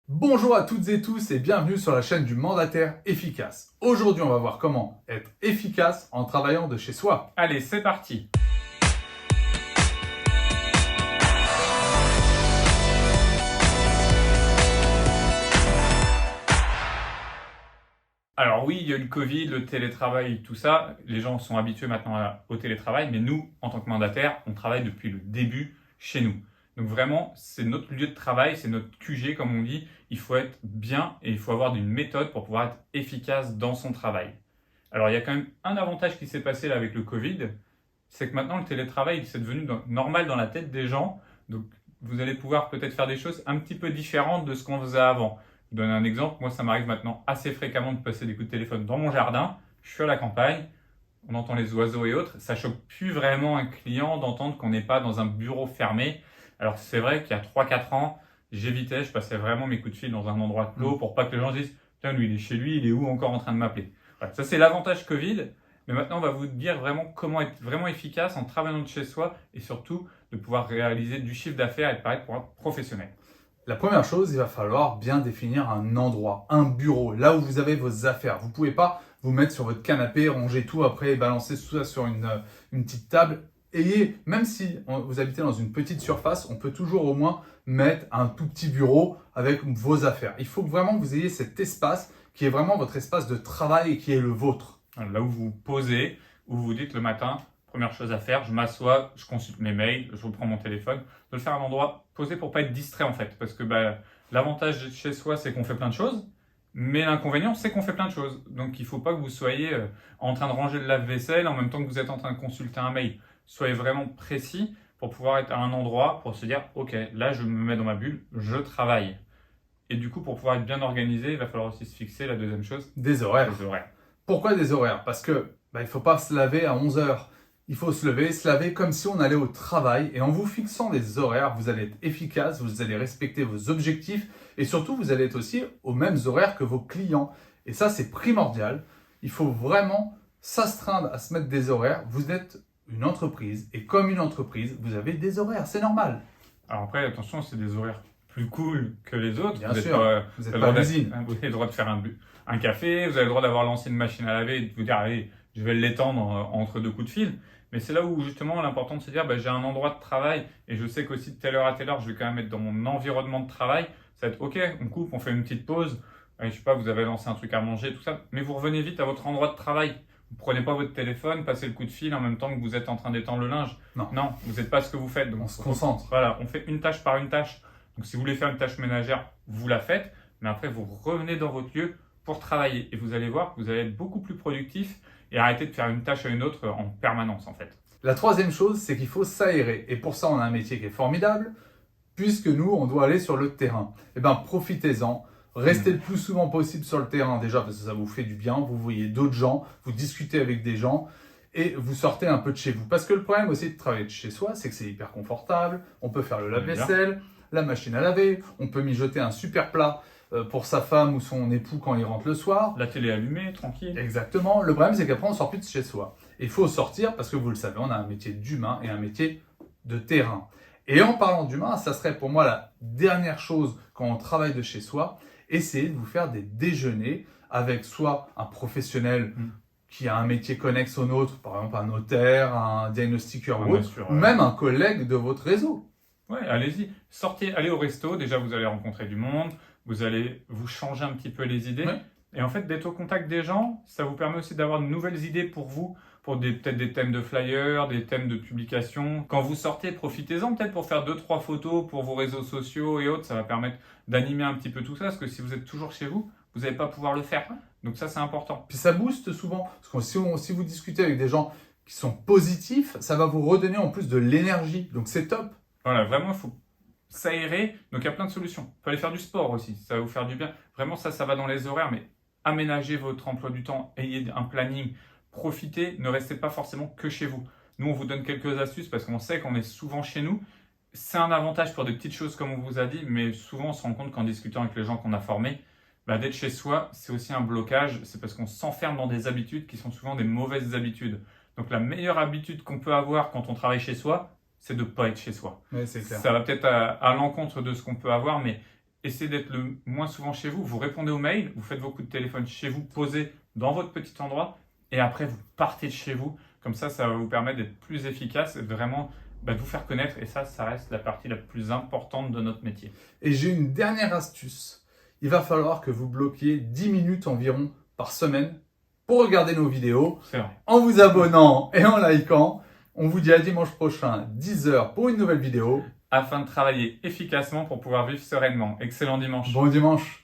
Bonjour à toutes et tous et bienvenue sur la chaîne du mandataire efficace. Aujourd'hui, on va voir comment être efficace en travaillant de chez soi. Allez, c'est parti. Alors oui, il y a eu le Covid, le télétravail, tout ça. Les gens sont habitués maintenant au télétravail, mais nous, en tant que mandataires, on travaille depuis le début chez nous. Donc vraiment, c'est notre lieu de travail, c'est notre QG, comme on dit. Il faut être bien et il faut avoir une méthode pour pouvoir être efficace dans son travail. Alors il y a quand même un avantage qui s'est passé là avec le Covid, c'est que maintenant le télétravail, c'est devenu normal dans la tête des gens. Donc vous allez pouvoir peut-être faire des choses un petit peu différentes de ce qu'on faisait avant. Je vous donne un exemple, moi ça m'arrive maintenant assez fréquemment de passer des coups de téléphone dans mon jardin, je suis à la campagne, on entend les oiseaux et autres, ça choque plus vraiment un client d'entendre qu'on n'est pas dans un bureau fermé. Alors c'est vrai qu'il y a 3-4 ans, j'évitais, je passais vraiment mes coups de fil dans un endroit clos pour pas que les gens disent « Putain, lui il est chez lui, il est où encore en train de m'appeler ?» Voilà, ça c'est l'avantage Covid, mais maintenant on va vous dire vraiment comment être vraiment efficace en travaillant de chez soi et surtout de pouvoir réaliser du chiffre d'affaires et de paraître pour un professionnel. La première chose, il va falloir bien définir un endroit, un bureau, là où vous avez vos affaires. Vous ne pouvez pas vous mettre sur votre canapé, ranger tout après et balancer tout ça sur une petite table. Même si vous habitez dans une petite surface, on peut toujours au moins mettre un tout petit bureau avec vos affaires. Il faut vraiment que vous ayez cet espace qui est vraiment votre espace de travail et qui est le vôtre. Là où vous vous posez, où vous vous dites le matin, première chose à faire, je m'assois, je consulte mes mails, je reprends mon téléphone, de le faire à un endroit posé pour pas être distrait en fait. Parce que l'avantage de chez soi, c'est qu'on fait plein de choses, mais l'inconvénient, c'est qu'on fait plein de choses. Donc il ne faut pas que vous soyez en train de ranger le lave-vaisselle en même temps que vous êtes en train de consulter un mail. Soyez vraiment précis pour pouvoir être à un endroit, pour se dire, ok, là je me mets dans ma bulle, je travaille. Et du coup, pour pouvoir être bien organisé, il va falloir aussi se fixer la deuxième chose, Des horaires. les horaires. Pourquoi des horaires? Parce que il ne faut pas se laver à 11 heures. Il faut se laver comme si on allait au travail. Et en vous fixant des horaires, vous allez être efficace, vous allez respecter vos objectifs et surtout, vous allez être aussi aux mêmes horaires que vos clients. Et ça, c'est primordial. Il faut vraiment s'astreindre à se mettre des horaires. Vous êtes une entreprise et comme une entreprise, vous avez des horaires. C'est normal. Alors après, attention, c'est des horaires plus cool que les autres. Bien sûr, vous n'êtes pas à l'usine. Vous avez le droit de faire un café, vous avez le droit d'avoir lancé une machine à laver et de vous dire, allez, je vais l'étendre entre deux coups de fil. Mais c'est là où justement l'important de se dire, j'ai un endroit de travail et je sais qu'aussi de telle heure à telle heure, je vais quand même être dans mon environnement de travail. Ça va être ok, on coupe, on fait une petite pause. Allez, je sais pas, vous avez lancé un truc à manger, tout ça. Mais vous revenez vite à votre endroit de travail. Vous prenez pas votre téléphone, passez le coup de fil en même temps que vous êtes en train d'étendre le linge. Non. Vous n'êtes pas ce que vous faites. Donc, On se concentre. Voilà, on fait une tâche par une tâche. Donc si vous voulez faire une tâche ménagère, vous la faites, mais après vous revenez dans votre lieu pour travailler. Et vous allez voir que vous allez être beaucoup plus productif et arrêter de faire une tâche à une autre en permanence en fait. La troisième chose, c'est qu'il faut s'aérer. Et pour ça, on a un métier qui est formidable, puisque nous, on doit aller sur le terrain. Eh bien, profitez-en. Restez le plus souvent possible sur le terrain, déjà parce que ça vous fait du bien. Vous voyez d'autres gens, vous discutez avec des gens et vous sortez un peu de chez vous. Parce que le problème aussi de travailler de chez soi, c'est que c'est hyper confortable. On peut faire le lave-vaisselle, la machine à laver, on peut mijoter un super plat pour sa femme ou son époux quand il rentre le soir. La télé allumée, tranquille. Exactement. Le problème, c'est qu'après, on ne sort plus de chez soi. Il faut sortir parce que vous le savez, on a un métier d'humain et un métier de terrain. Et en parlant d'humain, ça serait pour moi la dernière chose quand on travaille de chez soi. Essayez de vous faire des déjeuners avec soit un professionnel qui a un métier connexe au nôtre, par exemple un notaire, un diagnostiqueur ou autre, ou même un collègue de votre réseau. Ouais, allez-y. Sortez, allez au resto. Déjà, vous allez rencontrer du monde. Vous allez vous changer un petit peu les idées. Ouais. Et en fait, d'être au contact des gens, ça vous permet aussi d'avoir de nouvelles idées pour vous, pour peut-être des thèmes de flyers, des thèmes de publication. Quand vous sortez, profitez-en peut-être pour faire 2-3 photos pour vos réseaux sociaux et autres. Ça va permettre d'animer un petit peu tout ça, parce que si vous êtes toujours chez vous, vous n'allez pas pouvoir le faire. Donc ça, c'est important. Puis ça booste souvent. Parce que si vous discutez avec des gens qui sont positifs, ça va vous redonner en plus de l'énergie. Donc c'est top. Voilà, vraiment, il faut s'aérer. Donc il y a plein de solutions. Il faut aller faire du sport aussi, ça va vous faire du bien. Vraiment, ça va dans les horaires, mais aménagez votre emploi du temps, ayez un planning, profitez, ne restez pas forcément que chez vous. Nous, on vous donne quelques astuces parce qu'on sait qu'on est souvent chez nous. C'est un avantage pour des petites choses comme on vous a dit, mais souvent on se rend compte qu'en discutant avec les gens qu'on a formés, d'être chez soi, c'est aussi un blocage. C'est parce qu'on s'enferme dans des habitudes qui sont souvent des mauvaises habitudes. Donc la meilleure habitude qu'on peut avoir quand on travaille chez soi, c'est de ne pas être chez soi. Ouais, c'est clair. Ça va peut-être à l'encontre de ce qu'on peut avoir, mais essayez d'être le moins souvent chez vous. Vous répondez aux mails, vous faites vos coups de téléphone chez vous, posés dans votre petit endroit, et après vous partez de chez vous. Comme ça va vous permettre d'être plus efficace et vraiment de vous faire connaître. Et ça reste la partie la plus importante de notre métier. Et j'ai une dernière astuce. Il va falloir que vous bloquiez 10 minutes environ par semaine pour regarder nos vidéos. C'est vrai. En vous abonnant et en likant. On vous dit à dimanche prochain, 10h pour une nouvelle vidéo. Afin de travailler efficacement pour pouvoir vivre sereinement. Excellent dimanche. Bon dimanche.